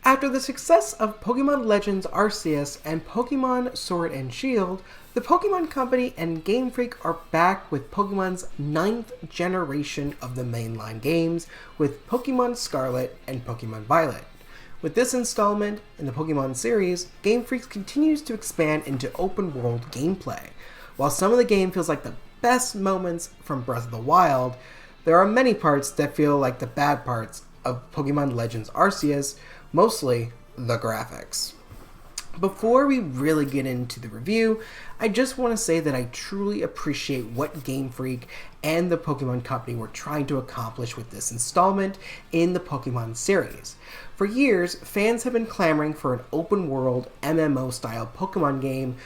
After the success of Pokemon Legends Arceus and Pokemon Sword and Shield, the Pokemon Company and Game Freak are back with Pokemon's 9th generation of the mainline games with Pokemon Scarlet and Pokemon Violet. With this installment in the Pokemon series, Game Freak continues to expand into open-world gameplay. While some of the game feels like the best moments from Breath of the Wild, there are many parts that feel like the bad parts of Pokemon Legends Arceus, mostly the graphics. Before we really get into the review, I just want to say that I truly appreciate what Game Freak and the Pokemon Company were trying to accomplish with this installment in the Pokemon series. For years, fans have been clamoring for an open-world MMO-style Pokemon game,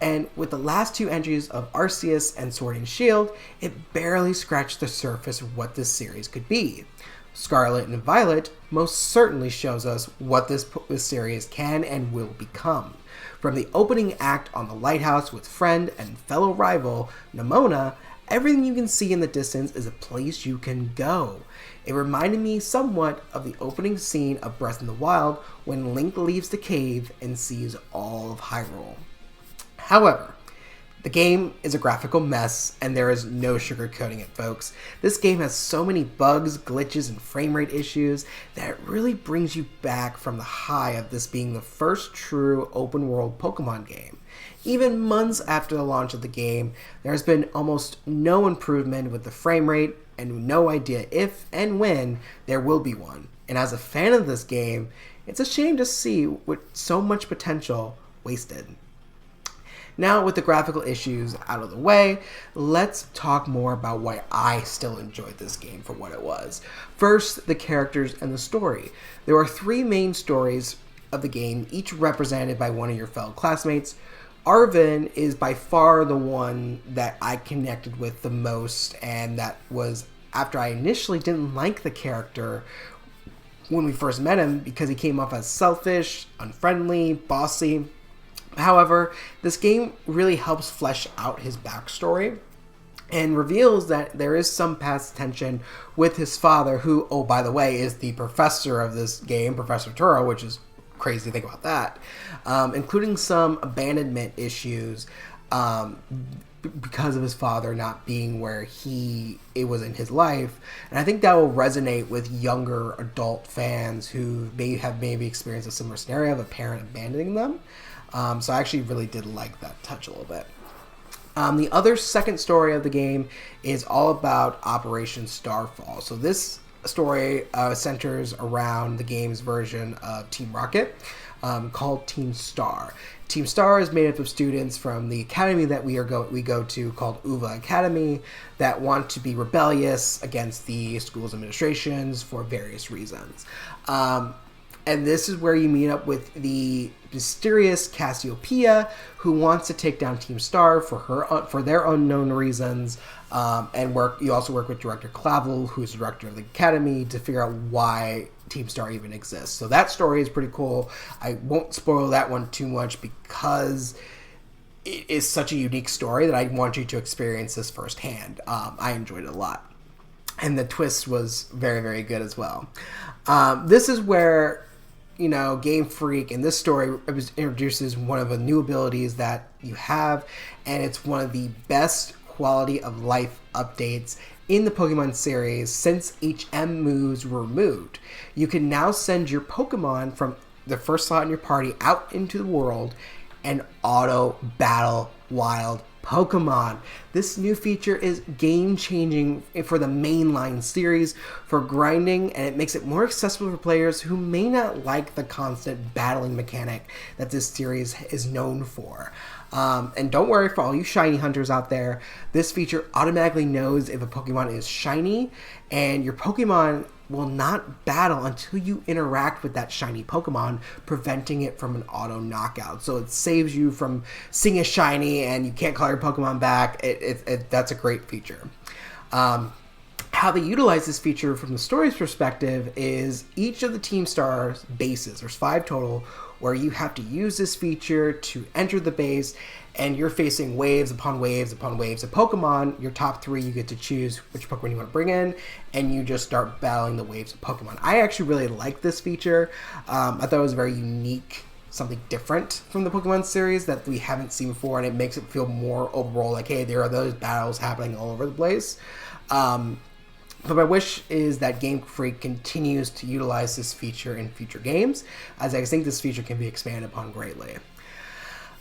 and with the last two entries of Arceus and Sword and Shield, it barely scratched the surface of what this series could be. Scarlet and Violet most certainly shows us what this series can and will become. From the opening act on the lighthouse with friend and fellow rival, Nemona, everything you can see in the distance is a place you can go. It reminded me somewhat of the opening scene of Breath of the Wild when Link leaves the cave and sees all of Hyrule. However, the game is a graphical mess, and there is no sugarcoating it, folks. This game has so many bugs, glitches, and frame rate issues that it really brings you back from the high of this being the first true open-world Pokemon game. Even months after the launch of the game, there has been almost no improvement with the frame rate, and no idea if and when there will be one. And as a fan of this game, it's a shame to see with so much potential wasted. Now, with the graphical issues out of the way, let's talk more about why I still enjoyed this game for what it was. First, the characters and the story. There are three main stories of the game, each represented by one of your fellow classmates. Arven is by far the one that I connected with the most, and that was after I initially didn't like the character when we first met him because he came off as selfish, unfriendly, bossy. However, this game really helps flesh out his backstory and reveals that there is some past tension with his father, who, oh, by the way, is the professor of this game, Professor Turo, which is crazy to think about that, including some abandonment issues because of his father not being where it was in his life. And I think that will resonate with younger adult fans who may have maybe experienced a similar scenario of a parent abandoning them. So I actually really did like that touch a little bit. The other second story of the game is all about Operation Starfall. So this story centers around the game's version of Team Rocket, called Team Star. Team Star is made up of students from the academy that we go to, called Uva Academy, that want to be rebellious against the school's administrations for various reasons. And this is where you meet up with the mysterious Cassiopeia, who wants to take down Team Star for their unknown reasons. You also work with Director Clavel, who's the director of the academy, to figure out why Team Star even exists. So that story is pretty cool. I won't spoil that one too much because it is such a unique story that I want you to experience this firsthand. I enjoyed it a lot. And the twist was very, very good as well. This is where Game Freak in this story introduces one of the new abilities that you have, and it's one of the best quality of life updates in the Pokemon series since HM moves were removed. You can now send your Pokemon from the first slot in your party out into the world and auto battle wild Pokemon. This new feature is game-changing for the mainline series for grinding, and it makes it more accessible for players who may not like the constant battling mechanic that this series is known for. And don't worry, for all you shiny hunters out there, this feature automatically knows if a Pokemon is shiny, and your Pokemon will not battle until you interact with that shiny Pokemon, preventing it from an auto knockout. So it saves you from seeing a shiny and you can't call your Pokemon back. That's a great feature. how they utilize this feature from the story's perspective is each of the team stars bases, there's 5 total, where you have to use this feature to enter the base, and you're facing waves upon waves upon waves of Pokemon. Your top 3, you get to choose which Pokemon you want to bring in, and you just start battling the waves of Pokemon. I actually really like this feature. I thought it was very unique, something different from the Pokemon series that we haven't seen before, and it makes it feel more overall like, hey, there are those battles happening all over the place. But my wish is that Game Freak continues to utilize this feature in future games, as I think this feature can be expanded upon greatly.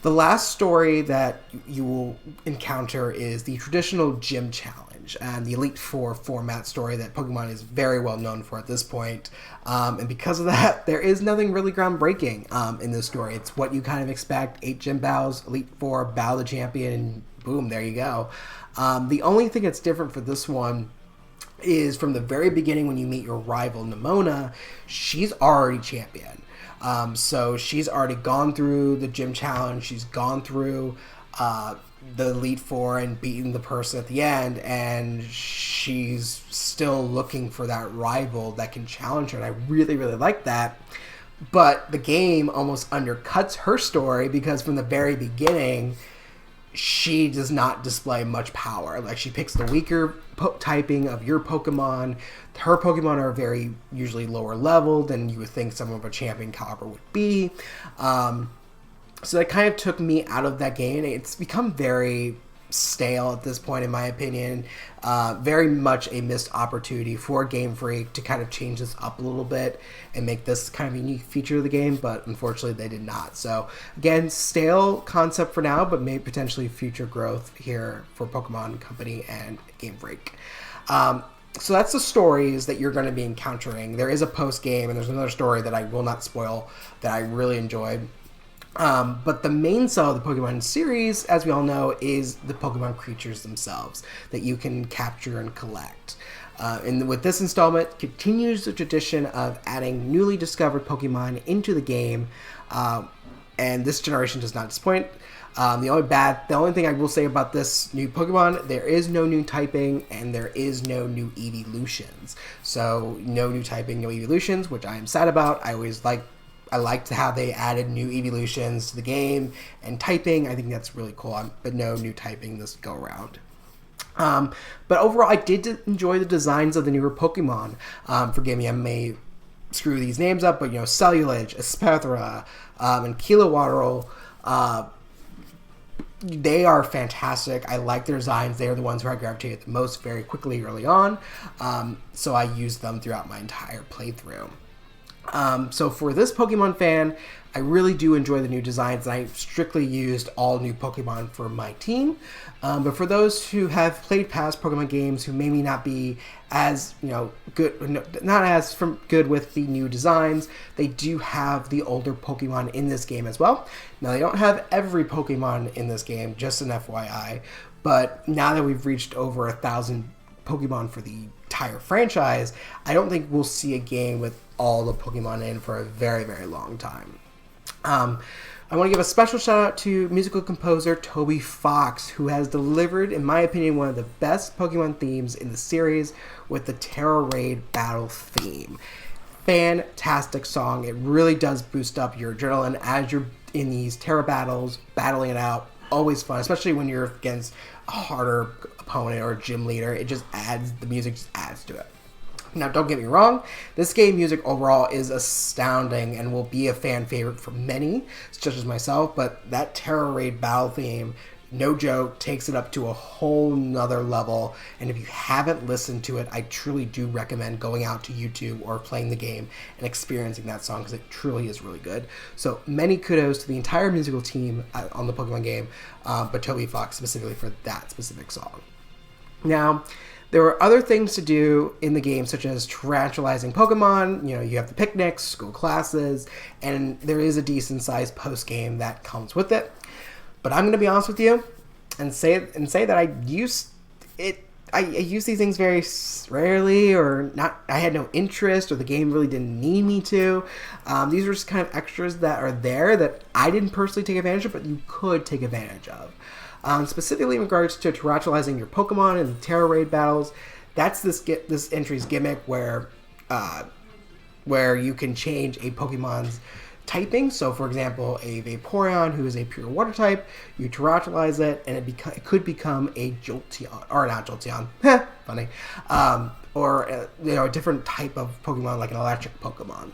The last story that you will encounter is the traditional gym challenge and the Elite Four format story that Pokemon is very well known for at this point. And because of that, there is nothing really groundbreaking in this story. It's what you kind of expect: 8 gym battles, Elite Four, battle the champion, and boom, there you go. The only thing that's different for this one is from the very beginning when you meet your rival Nimona, she's already champion. So she's already gone through the gym challenge, she's gone through the Elite Four and beaten the person at the end, and she's still looking for that rival that can challenge her, and I really, really like that. But the game almost undercuts her story because from the very beginning, she does not display much power. Like, she picks the weaker typing of your Pokemon. Her Pokemon are very usually lower level than you would think some of a champion caliber would be. So that kind of took me out of that game. It's become very stale at this point, in my opinion. Very much a missed opportunity for Game Freak to kind of change this up a little bit and make this kind of unique feature of the game, but unfortunately they did not. So again, stale concept for now, but maybe potentially future growth here for Pokemon Company and Game Freak. So that's the stories that you're going to be encountering. There is a post game, and there's another story that I will not spoil that I really enjoyed. But the main cell of the Pokemon series, as we all know, is the Pokemon creatures themselves that you can capture and collect. And with this installment, continues the tradition of adding newly discovered Pokemon into the game, and this generation does not disappoint. The only thing I will say about this new Pokemon, there is no new typing and there is no new evolutions. So no new typing, no evolutions, which I am sad about. I liked how they added new evolutions to the game and typing. I think that's really cool, but no new typing this go around. But overall, I did enjoy the designs of the newer Pokemon. Forgive me, I may screw these names up, but Cellulage, Espethra, and Kilowattrel, they are fantastic. I like their designs. They are the ones who I gravitated the most very quickly early on. So I used them throughout my entire playthrough. So for this Pokemon fan, I really do enjoy the new designs, and I strictly used all new Pokemon for my team. But for those who have played past Pokemon games who maybe not be as good, not as good with the new designs, they do have the older Pokemon in this game as well. Now, they don't have every Pokemon in this game, just an FYI. But now that we've reached over 1,000 Pokemon for the entire franchise, I don't think we'll see a game with all the Pokemon in for a very, very long time. I want to give a special shout out to musical composer Toby Fox, who has delivered, in my opinion, one of the best Pokemon themes in the series with the Terra Raid battle theme. Fantastic song. It really does boost up your adrenaline as you're in these Terra battles, battling it out. Always fun, especially when you're against a harder opponent or a gym leader. It just adds, the music just adds to it. Now, don't get me wrong, this game music overall is astounding and will be a fan favorite for many, such as myself, but that Terra Raid battle theme, no joke, takes it up to a whole nother level, and if you haven't listened to it, I truly do recommend going out to YouTube or playing the game and experiencing that song, because it truly is really good. So many kudos to the entire musical team on the Pokemon game, but Toby Fox specifically for that specific song. Now, there were other things to do in the game, such as tantalizing Pokemon. You have the picnics, school classes, and there is a decent-sized post-game that comes with it. But I'm going to be honest with you and say that I use these things very rarely, or not. I had no interest, or the game really didn't need me to. These are just kind of extras that are there that I didn't personally take advantage of, but you could take advantage of. Specifically in regards to terrestrializing your Pokemon in the Terra Raid battles, That's this entry's gimmick where you can change a Pokemon's typing. So, for example, a Vaporeon, who is a pure water type, you terrestrialize it, and it could become a Jolteon, or not Jolteon, funny, or a different type of Pokemon, like an electric Pokemon.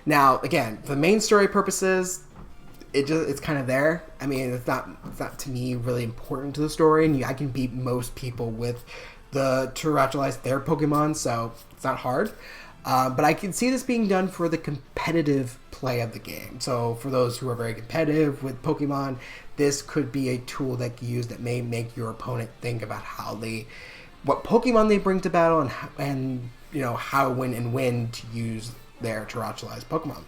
Now, again, for the main story purposes, it's kind of there. I mean, it's not to me really important to the story, and I can beat most people with the terrestrialize their Pokemon, so it's not hard. But I can see this being done for the competitive play of the game. So for those who are very competitive with Pokemon, this could be a tool that you use that may make your opponent think about what Pokemon they bring to battle, and how, when to use their terrestrialized Pokemon.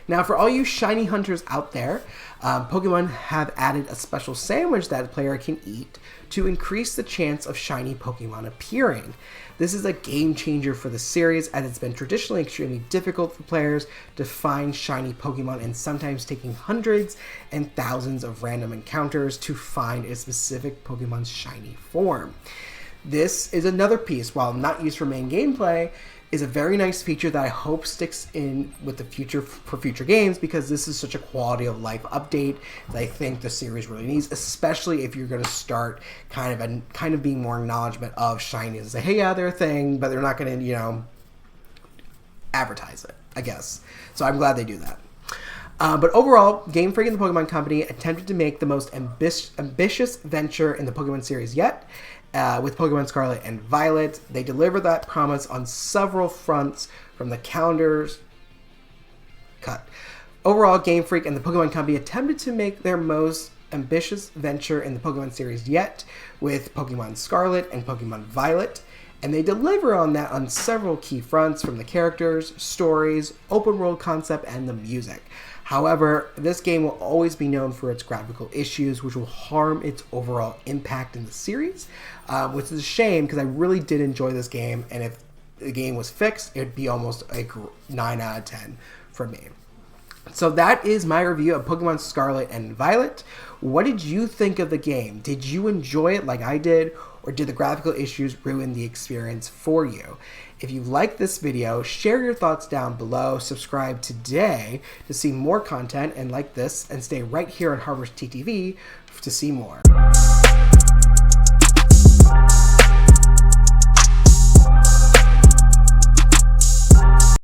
Now, for all you shiny hunters out there, Pokemon have added a special sandwich that a player can eat to increase the chance of shiny Pokemon appearing. This is a game changer for the series, as it's been traditionally extremely difficult for players to find shiny Pokemon, and sometimes taking hundreds and thousands of random encounters to find a specific Pokemon's shiny form. This is another piece, while not used for main gameplay, is a very nice feature that I hope sticks in with the future for future games, because this is such a quality of life update that I think the series really needs, especially if you're going to start kind of being more acknowledgement of shinies and say, hey, yeah, they're a thing, but they're not going to advertise it, I guess. So I'm glad they do that. But overall, Game Freak and the Pokemon Company attempted to make the most ambitious venture in the Pokemon series yet. With Pokemon Scarlet and Violet, they delivered that promise on several fronts, from the calendars cut. Overall, Game Freak and the Pokemon Company attempted to make their most ambitious venture in the Pokemon series yet with Pokemon Scarlet and Pokemon Violet, and they deliver on that on several key fronts, from the characters, stories, open world concept, and the music. However, this game will always be known for its graphical issues, which will harm its overall impact in the series, which is a shame, because I really did enjoy this game, and if the game was fixed, it would be almost a 9 out of 10 for me. So that is my review of Pokemon Scarlet and Violet. What did you think of the game? Did you enjoy it like I did, or did the graphical issues ruin the experience for you? If you liked this video, share your thoughts down below, subscribe today to see more content and like this, and stay right here on HarpersTTV to see more.